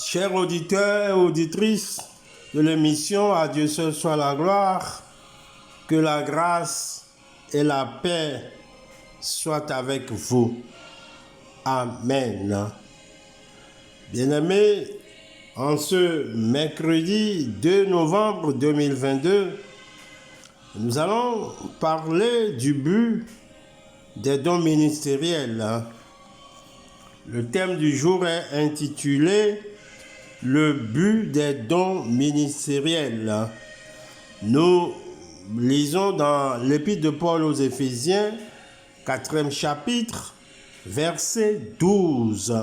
Chers auditeurs et auditrices de l'émission À Dieu seul soit la gloire, que la grâce et la paix soient avec vous. Amen. Bien-aimés, en ce mercredi 2 novembre 2022, nous allons parler du but des dons ministériels. Le thème du jour est intitulé « Le but des dons ministériels ». Nous lisons dans l'épître de Paul aux Éphésiens, 4e chapitre, verset 12.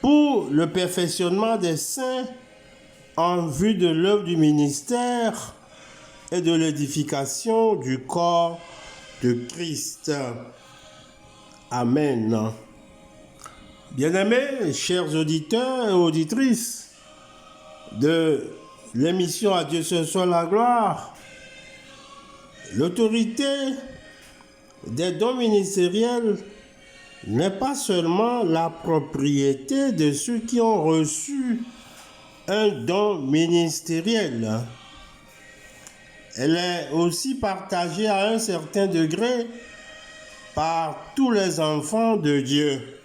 Pour le perfectionnement des saints en vue de l'œuvre du ministère et de l'édification du corps de Christ. Amen. Bien-aimés, chers auditeurs et auditrices de l'émission À Dieu seul soit la gloire, l'autorité des dons ministériels n'est pas seulement la propriété de ceux qui ont reçu un don ministériel. Elle est aussi partagée à un certain degré par tous les enfants de Dieu.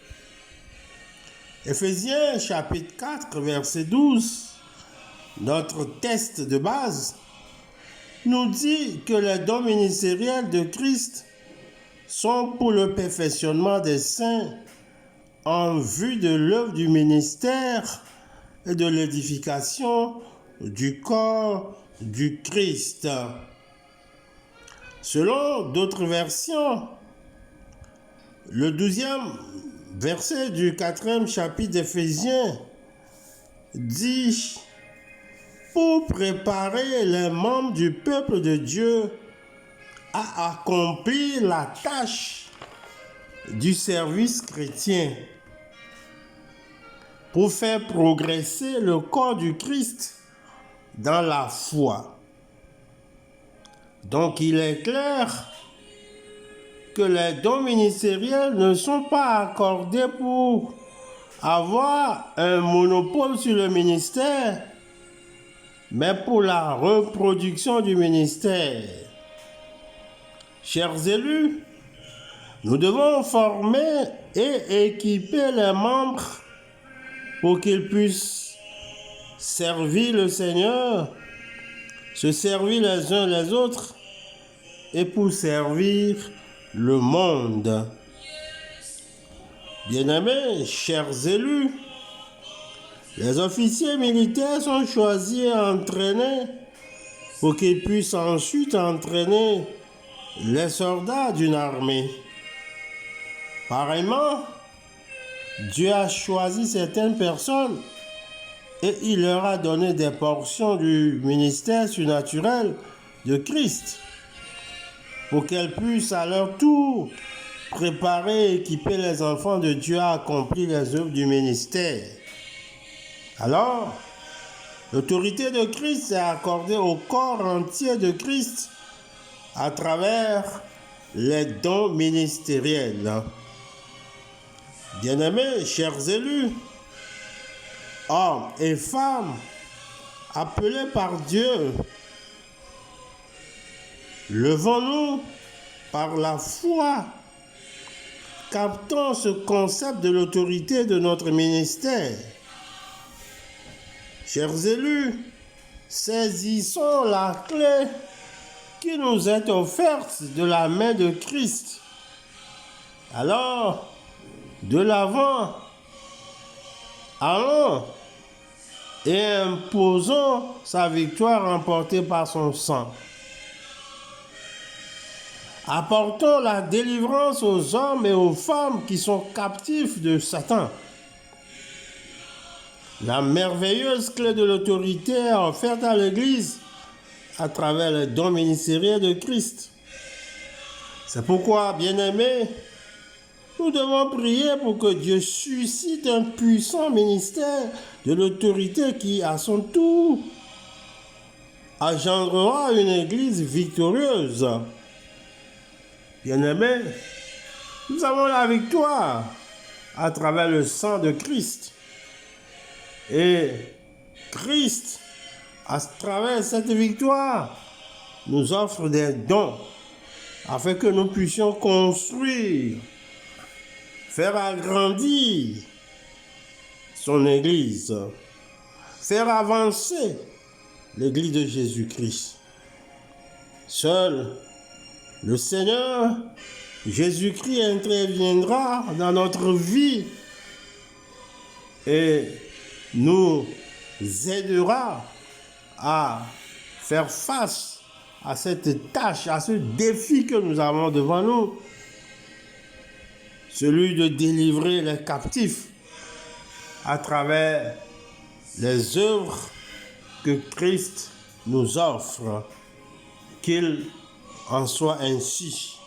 Éphésiens chapitre 4, verset 12, notre texte de base, nous dit que les dons ministériels de Christ sont pour le perfectionnement des saints en vue de l'œuvre du ministère et de l'édification du corps du Christ. Selon d'autres versions, le 12e verset du 4e chapitre d'Éphésiens dit « Pour préparer les membres du peuple de Dieu à accomplir la tâche du service chrétien, pour faire progresser le corps du Christ dans la foi. » Donc il est clair que les dons ministériels ne sont pas accordés pour avoir un monopole sur le ministère, mais pour la reproduction du ministère. Chers élus, nous devons former et équiper les membres pour qu'ils puissent servir le Seigneur, se servir les uns les autres et pour servir le monde. Bien-aimés, chers élus, les officiers militaires sont choisis et entraînés pour qu'ils puissent ensuite entraîner les soldats d'une armée. Pareillement, Dieu a choisi certaines personnes et il leur a donné des portions du ministère surnaturel de Christ pour qu'elles puissent à leur tour préparer et équiper les enfants de Dieu à accomplir les œuvres du ministère. Alors, l'autorité de Christ est accordée au corps entier de Christ à travers les dons ministériels. Bien-aimés, chers élus, hommes et femmes appelés par Dieu, levons-nous par la foi, captons ce concept de l'autorité de notre ministère. Chers élus, saisissons la clé qui nous est offerte de la main de Christ. Alors, de l'avant, allons et imposons sa victoire remportée par son sang. Apportons la délivrance aux hommes et aux femmes qui sont captifs de Satan. La merveilleuse clé de l'autorité est offerte à l'Église à travers les dons ministériels de Christ. C'est pourquoi, bien-aimés, nous devons prier pour que Dieu suscite un puissant ministère de l'autorité qui, à son tour, engendrera une Église victorieuse. Bien-aimés, nous avons la victoire à travers le sang de Christ. Et Christ, à travers cette victoire, nous offre des dons afin que nous puissions construire, faire agrandir son Église, faire avancer l'Église de Jésus-Christ. Seul le Seigneur Jésus-Christ interviendra dans notre vie et nous aidera à faire face à cette tâche, à ce défi que nous avons devant nous, celui de délivrer les captifs à travers les œuvres que Christ nous offre. Qu'il en soit ainsi.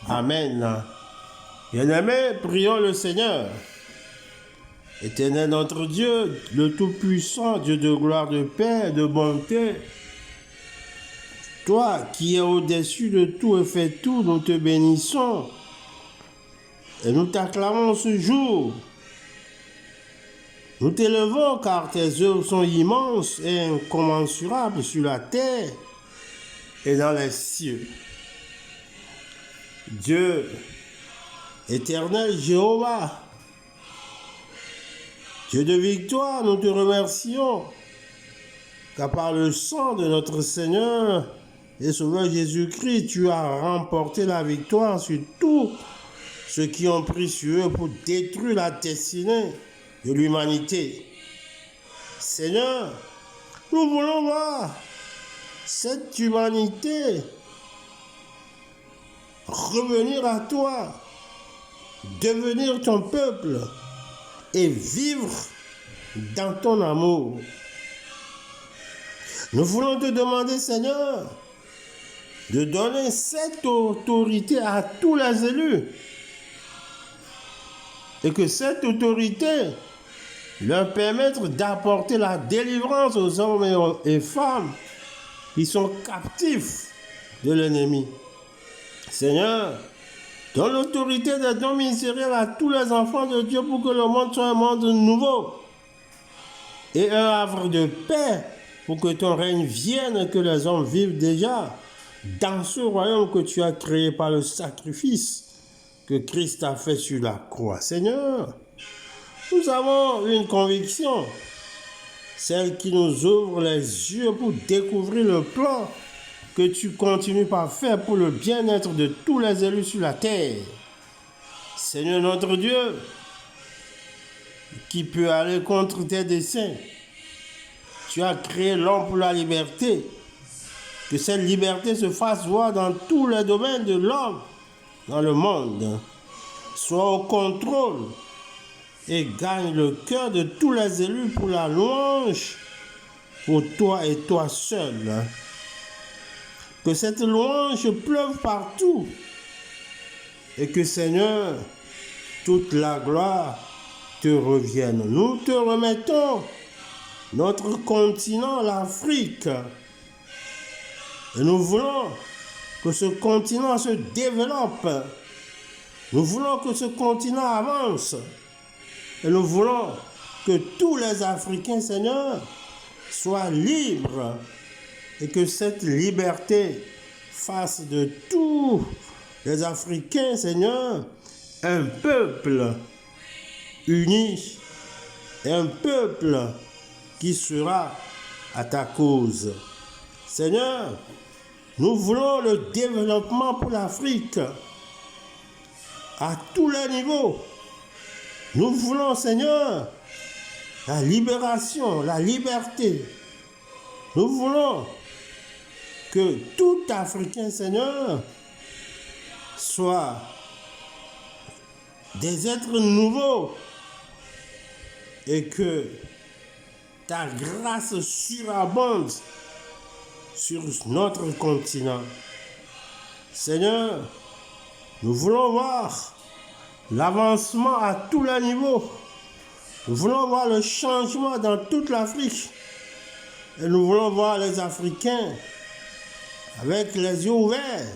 Amen. Bien-aimés, prions le Seigneur. Éternel notre Dieu, le Tout-Puissant, Dieu de gloire, de paix, de bonté, toi qui es au-dessus de tout et fais tout, nous te bénissons et nous t'acclamons ce jour. Nous t'élevons car tes œuvres sont immenses et incommensurables sur la terre et dans les cieux. Dieu, éternel Jéhovah, Dieu de victoire, nous te remercions car par le sang de notre Seigneur et Sauveur Jésus-Christ, tu as remporté la victoire sur tous ceux qui ont pris sur eux pour détruire la destinée de l'humanité. Seigneur, nous voulons voir cette humanité revenir à toi, devenir ton peuple et vivre dans ton amour. Nous voulons te demander, Seigneur, de donner cette autorité à tous les élus et que cette autorité leur permette d'apporter la délivrance aux hommes et femmes qui sont captifs de l'ennemi. Seigneur, donne l'autorité des dons ministériels à tous les enfants de Dieu pour que le monde soit un monde nouveau et un havre de paix pour que ton règne vienne et que les hommes vivent déjà dans ce royaume que tu as créé par le sacrifice que Christ a fait sur la croix. Seigneur, nous avons une conviction, celle qui nous ouvre les yeux pour découvrir le plan que tu continues par faire pour le bien-être de tous les élus sur la terre. Seigneur notre Dieu, qui peut aller contre tes desseins? Tu as créé l'homme pour la liberté. Que cette liberté se fasse voir dans tous les domaines de l'homme dans le monde. Sois au contrôle et gagne le cœur de tous les élus pour la louange, pour toi et toi seul. Que cette louange pleuve partout et que, Seigneur, toute la gloire te revienne. Nous te remettons notre continent, l'Afrique. Et nous voulons que ce continent se développe. Nous voulons que ce continent avance. Et nous voulons que tous les Africains, Seigneur, soient libres. Et que cette liberté fasse de tous les Africains, Seigneur, un peuple uni et un peuple qui sera à ta cause. Seigneur, nous voulons le développement pour l'Afrique à tous les niveaux. Nous voulons, Seigneur, la libération, la liberté. Nous voulons que tout Africain, Seigneur, soit des êtres nouveaux et que ta grâce surabonde sur notre continent. Seigneur, nous voulons voir l'avancement à tous les niveaux. Nous voulons voir le changement dans toute l'Afrique. Et nous voulons voir les Africains avec les yeux ouverts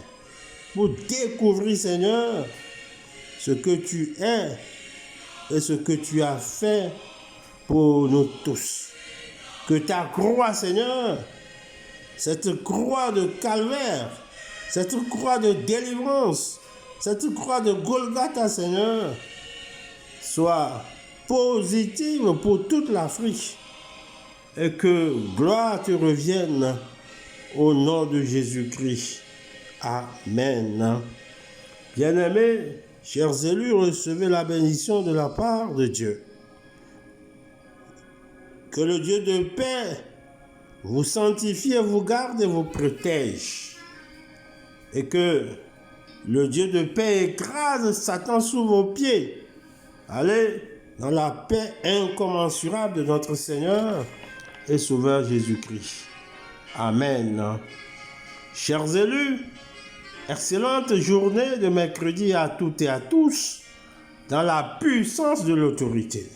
pour découvrir, Seigneur, ce que tu es et ce que tu as fait pour nous tous. Que ta croix, Seigneur, cette croix de calvaire, cette croix de délivrance, cette croix de Golgotha, Seigneur, soit positive pour toute l'Afrique et que gloire te revienne au nom de Jésus-Christ. Amen. Bien-aimés, chers élus, recevez la bénédiction de la part de Dieu. Que le Dieu de paix vous sanctifie, vous garde et vous protège. Et que le Dieu de paix écrase Satan sous vos pieds. Allez dans la paix incommensurable de notre Seigneur et Sauveur Jésus-Christ. Amen. Chers élus, excellente journée de mercredi à toutes et à tous dans la puissance de l'autorité.